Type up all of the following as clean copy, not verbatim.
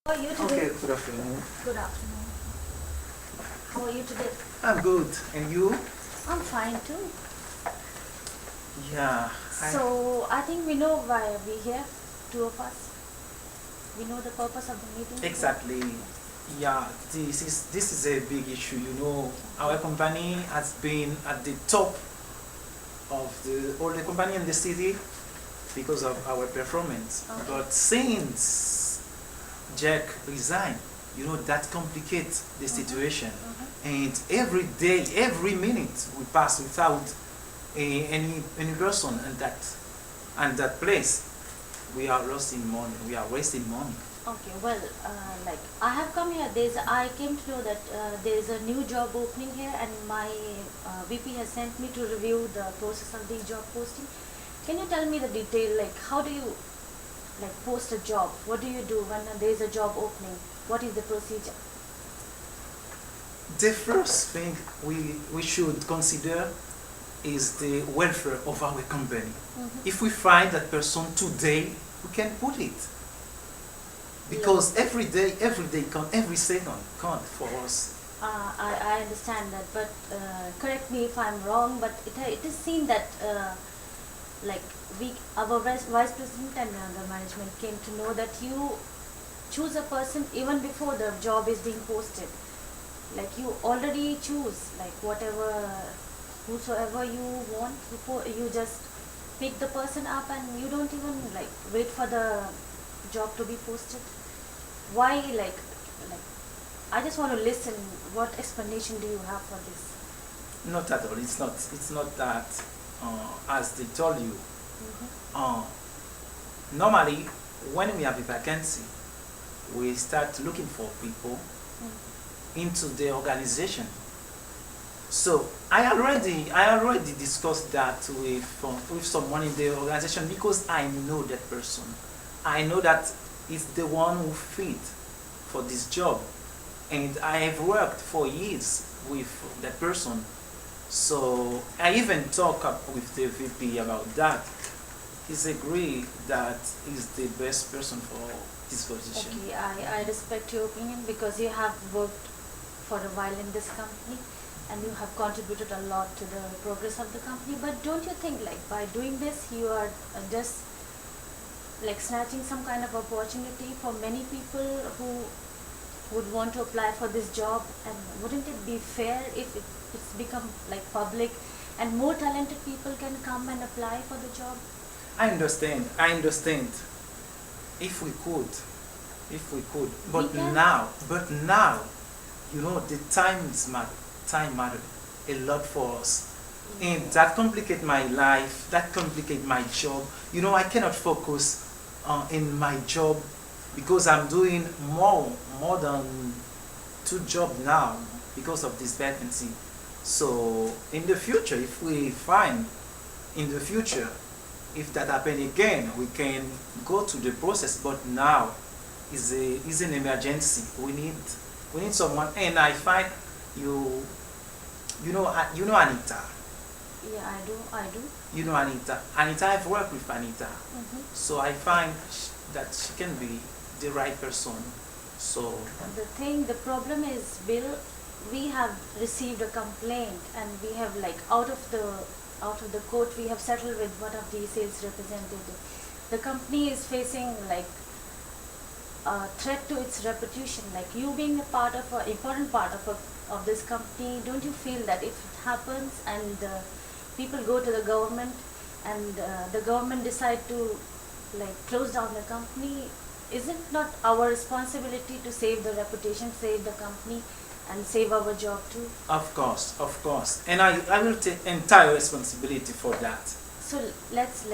How are you today? Okay, good afternoon. Good afternoon. How are you today? I'm good. And you? I'm fine too. Yeah. So I think we know why we're here, two of us. We know the purpose of the meeting. Exactly. Yeah, this is a big issue. Our company has been at the top of all the company in the city because of our performance. Okay. But since Jack resigned, that complicates the situation. And every day, every minute we pass without any person in that place, we are losing money. We are wasting money. Okay, well, like I have come here. I came to know that there is a new job opening here, and my VP has sent me to review the process of the job posting. Can you tell me the detail? Like, how do you post a job? What do you do when there is a job opening? What is the procedure? The first thing we should consider is the welfare of our company. If we find that person today, we can put it. Because every day count, every second count for us. I understand that, but correct me if I'm wrong, but it is seen that our vice president and the management came to know that you choose a person even before the job is being posted. Like you already choose whosoever you want, you just pick the person up and you don't even wait for the job to be posted. Why I just want to listen. What explanation do you have for this? Not at all. It's not that as they told you. Normally, when we have a vacancy, we start looking for people into the organization. So I already discussed that with someone in the organization because I know that person. I know that is the one who fit for this job, and I have worked for years with that person. So I even talk up with the VP about that. He's agreed that he's the best person for this position. Okay, I respect your opinion because you have worked for a while in this company and you have contributed a lot to the progress of the company. But don't you think by doing this you are just snatching some kind of opportunity for many people who would want to apply for this job? And wouldn't it be fair if it's become public and more talented people can come and apply for the job? I understand. If we could, but now, the time matter a lot for us, and that complicate my life, that complicate my job. I cannot focus in my job because I'm doing more than 2 jobs now because of this vacancy. So in the future, if that happen again, we can go to the process. But now is an emergency. We need someone, and I find you know Anita. Yeah, I do. You know Anita. I've worked with Anita. So I find that she can be the right person. So the problem is, Bill, we have received a complaint and we have out of the court we have settled with one of the sales representatives. The company is facing a threat to its reputation. You being a important part of this company, don't you feel that if it happens and people go to the government and the government decide to close down the company, is it not our responsibility to save the reputation, save the company, and save our job too? Of course, and I will take entire responsibility for that. So let's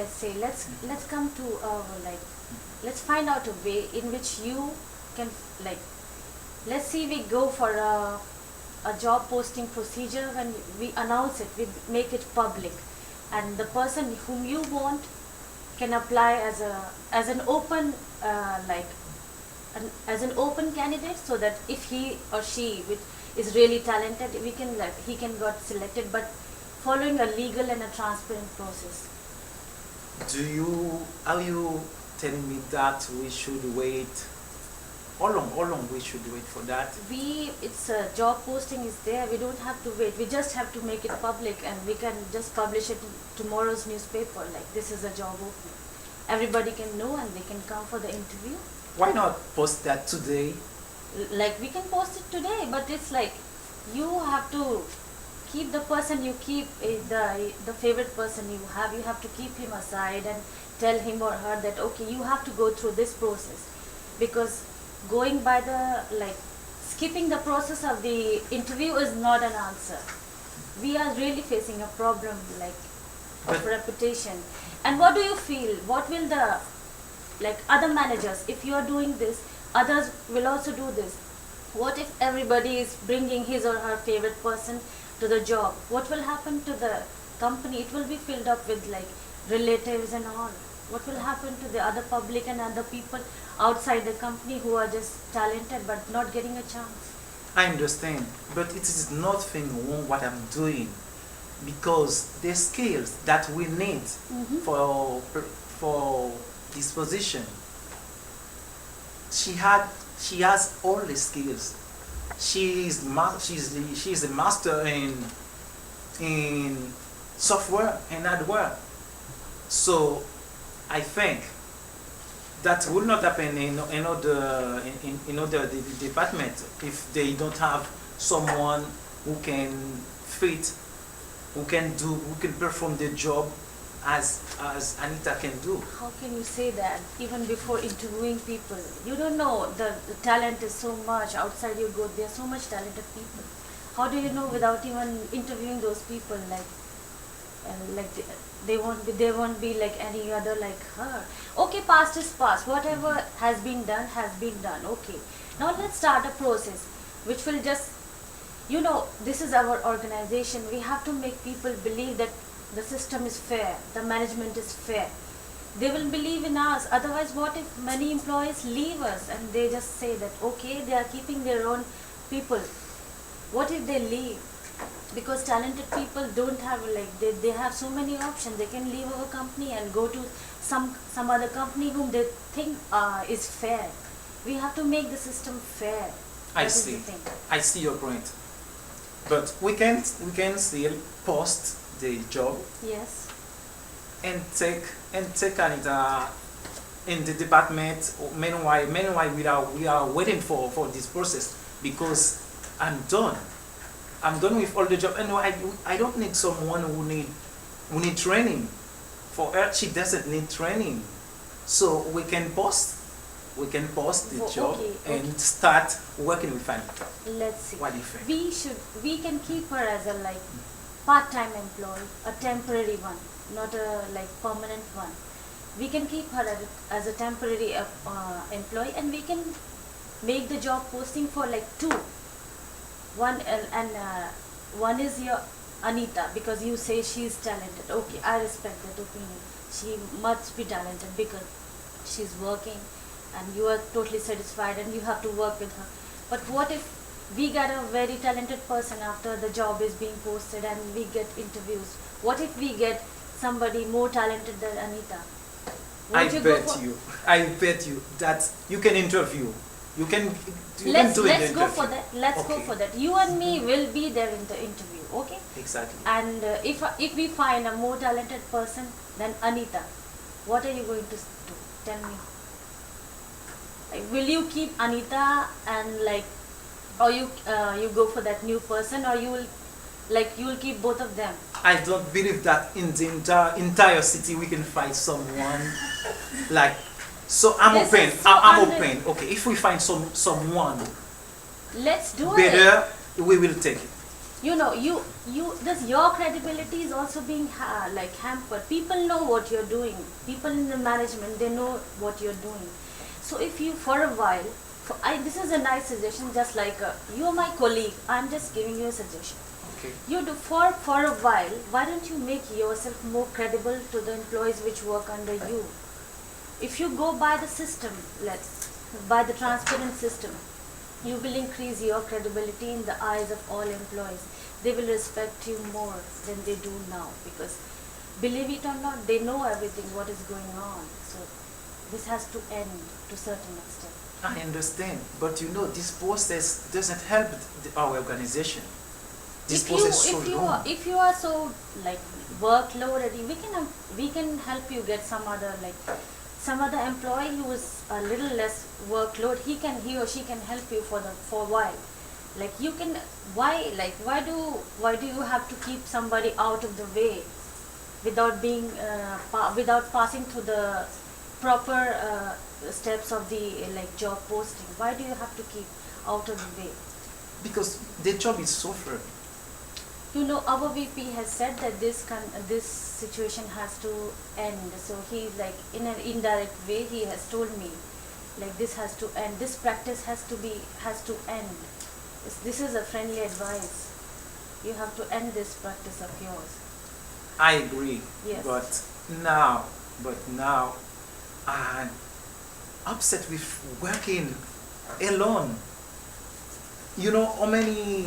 come to let's find out a way in which you can let's see, we go for a job posting procedure. When we announce it, we make it public, and the person whom you want can apply as an open as an open candidate, so that if he or she is really talented, he can got selected, but following a legal and a transparent process. Are you telling me that we should wait how long we should wait for that? It's a job posting is there. We don't have to wait. We just have to make it public, and we can just publish it in tomorrow's newspaper. Like, this is a job opening. Everybody can know, and they can come for the interview. Why not post that today? Like, we can post it today, but it's like you have to keep the person you keep, the favorite person you have. You have to keep him aside and tell him or her that okay, you have to go through this process, because going by the like skipping the process of the interview is not an answer. We are really facing a problem like of But- reputation. And what do you feel? What will the like other managers, if you are doing this, others will also do this? What if everybody is bringing his or her favorite person to the job? What will happen to the company? It will be filled up with like relatives and all. What will happen to the other public and other people outside the company who are just talented but not getting a chance? I understand, but it is nothing wrong what I'm doing, because the skills that we need for this position, she has all the skills. She's a master in software and hardware. So I think that will not happen in other department if they don't have someone who can fit, who can perform the job as Anita can do. How can you say that even before interviewing people? You don't know the talent is so much outside you go. There are so much talented people. How do you know without even interviewing those people? Like they won't be like any other like her. Okay, past is past. Whatever has been done has been done. Okay, now let's start a process which will just, this is our organization. We have to make people believe that the system is fair, the management is fair. They will believe in us. Otherwise, what if many employees leave us and they just say that okay, they are keeping their own people? What if they leave? Because talented people don't have they have so many options. They can leave our company and go to some other company whom they think is fair. We have to make the system fair. I That is see. the thing. I see your point. But we can still post the job Yes. and take Anita in the department. Meanwhile we are waiting for this process, because I'm done with all the job, and I don't need someone who need training. For her, she doesn't need training, so we can post the job Okay. and start working with Anita. Let's see. What do you think? We can keep her as a part-time employee, a temporary one, not a permanent one. We can keep her as a temporary employee, and we can make the job posting for two. One is your Anita, because you say she is talented. Okay, I respect that opinion. She must be talented because she's working and you are totally satisfied and you have to work with her. But what if we get a very talented person after the job is being posted and we get interviews? What if we get somebody more talented than Anita? I Won't you go bet you that you can interview. You can let's do it in the go for interview. that. Let's go Okay. for that. You and me will be there in the interview, okay? Exactly. And if we find a more talented person than Anita, what are you going to do? Tell me. Will you keep Anita and or you go for that new person, or you will keep both of them? I don't believe that in the entire city we can find someone like. So I'm This open. is so I'm open. Okay, if we find someone Let's do it. better, we will take it. Your credibility is also being hampered. People know what you're doing. People in the management, they know what you're doing. So if you for a while, this is a nice suggestion. Just you are my colleague, I'm just giving you a suggestion. Okay. You do for a while. Why don't you make yourself more credible to the employees which work under you? If you go by the system, by the transparent system, you will increase your credibility in the eyes of all employees. They will respect you more than they do now, because believe it or not, they know everything what is going on. So this has to end to a certain extent. I understand, but you know, this process doesn't help our organization. This process is so long. If you are so like workload, we can help you get some other employee who is a little less workload. He or she can help you for a while. Like you can why do you have to keep somebody out of the way without being without passing through the proper steps of the job posting? Why do you have to keep out of the way? Because the job is suffer. You know, our VP has said that this situation has to end. So he in an indirect way he has told me this has to end. This practice has to end. This is a friendly advice. You have to end this practice of yours. I agree. Yes. But now I'm upset with working alone. You know how many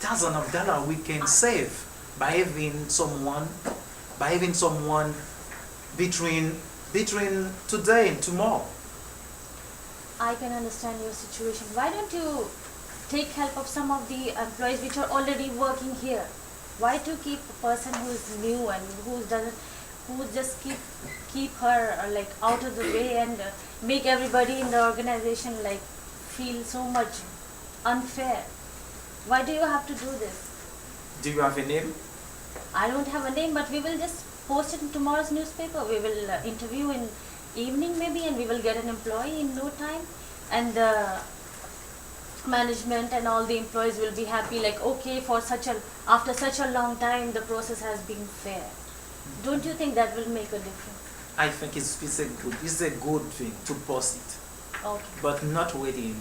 thousands of dollars we can save by having someone between today and tomorrow. I can understand your situation. Why don't you take help of some of the employees which are already working here? Why to keep a person who is new and who just keep her out of the way and make everybody in the organization feel so much unfair? Why do you have to do this? Do you have a name? I don't have a name, but we will just post it in tomorrow's newspaper. We will interview in evening maybe, and we will get an employee in no time, and the management and all the employees will be happy okay, after such a long time the process has been fair. Don't you think that will make a difference? I think it's a good thing to post it. Okay. But not waiting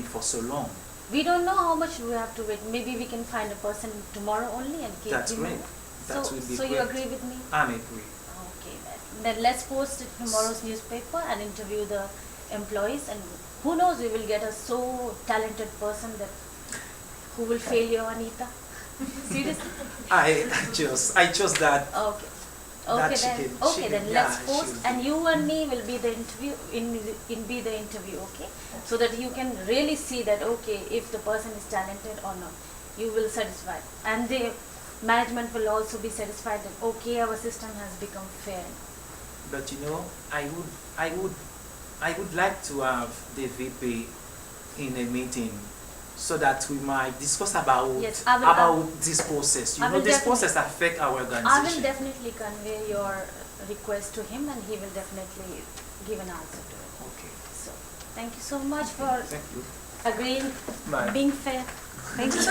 for so long. We don't know how much we have to wait. Maybe we can find a person tomorrow only and keep That's him great. over. That will be so great. you agree with me? I'm agree. Okay, then let's post it tomorrow's newspaper and interview the employees, and who knows, we will get a so talented person who will fail your Anita. Seriously? I chose that. Okay. That Okay, then let's post, she and you and me will be the interview be the interview, okay? So that you can really see that okay, if the person is talented or not. You will satisfy, and the management will also be satisfied that okay, our system has become fair. But you know, I would like to have the VP in a meeting so that we might discuss about this process. You know, this process affects our organization. I will definitely convey your request to him, and he will definitely give an answer to it. Okay. So, thank you so much for Thank you. agreeing, Bye. being fair. Thank you.